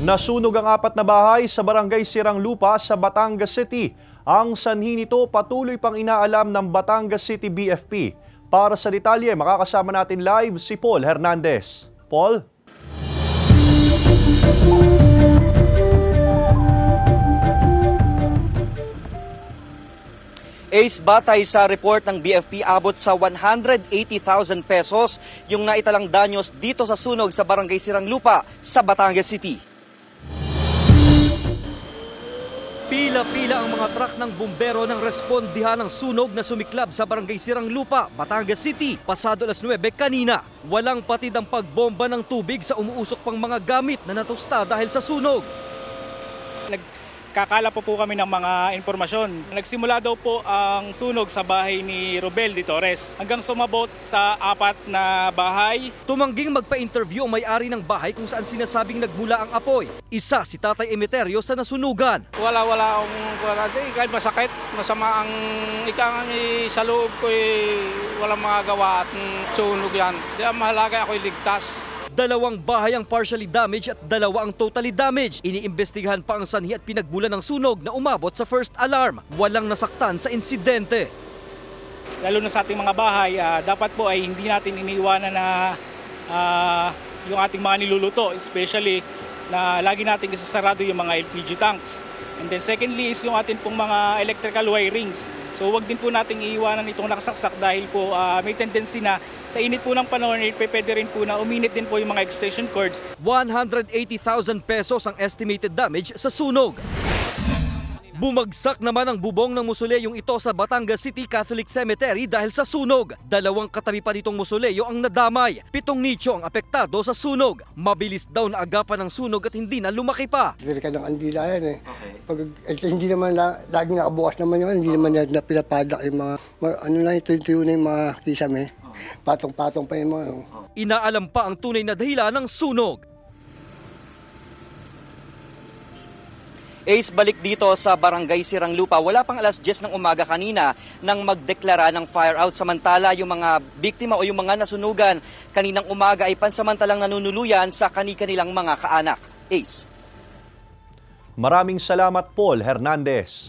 Nasunog ang 4 na bahay sa barangay Sirang Lupa sa Batangas City. Ang sanhi nito patuloy pang inaalam ng Batangas City BFP. Para sa detalye, makakasama natin live si Paul Hernandez. Paul? Ace, batay sa report ng BFP, abot sa 180,000 pesos yung naitalang danyos dito sa sunog sa barangay Sirang Lupa sa Batangas City. Pila-pila ang mga truck ng bumbero ng respondihan ng sunog na sumiklab sa barangay Sirang Lupa, Batangas City, pasado alas 9 kanina. Walang patid ang pagbomba ng tubig sa umuusok pang mga gamit na natusta dahil sa sunog. Kakala po kami ng mga impormasyon. Nagsimula daw po ang sunog sa bahay ni Robel de Torres hanggang sumabot sa 4 na bahay. Tumangging magpa-interview ang may-ari ng bahay kung saan sinasabing nagmula ang apoy. Isa si Tatay Emeterio sa nasunugan. Wala akong kahit masakit, masama ang ikangan sa loob ko, walang magagawa at sunog yan. Di ang mahalaga ako'y ligtas. 2 bahay ang partially damaged at 2 ang totally damaged. Iniimbestigahan pa ang sanhi at pinagbulan ng sunog na umabot sa first alarm. Walang nasaktan sa insidente. Lalo na sa ating mga bahay, dapat po ay hindi natin iniiwanan na yung ating mga niluluto, especially na lagi natin isasarado yung mga LPG tanks. And then secondly is yung ating pong mga electrical wirings. So wag din po nating iiwanan itong nakasaksak dahil po may tendency na sa init po ng panahon, pwede rin po na uminit din po yung mga extension cords. 180,000 pesos ang estimated damage sa sunog. Bumagsak naman ang bubong ng musoleyong ito sa Batangas City Catholic Cemetery dahil sa sunog. 2 katabi pa nitong musoleyo ang nadamay. 7 nicho ang apektado sa sunog. Mabilis daw na agapan ng sunog at hindi na lumaki pa. Delikado ng andila yan eh. Pag hindi naman laging nakabukas naman yun, hindi naman na pinapadak yung mga ano lang ito na yung mga kisame. Patong-patong pa yung mga. Inaalam pa ang tunay na dahilan ng sunog. Ace, balik dito sa barangay Sirang Lupa. Wala pang alas 10 ng umaga kanina nang magdeklara ng fire out. Samantala yung mga biktima o yung mga nasunugan kaninang umaga ay pansamantalang nanunuluyan sa kani-kanilang mga kaanak. Ace. Maraming salamat, Paul Hernandez.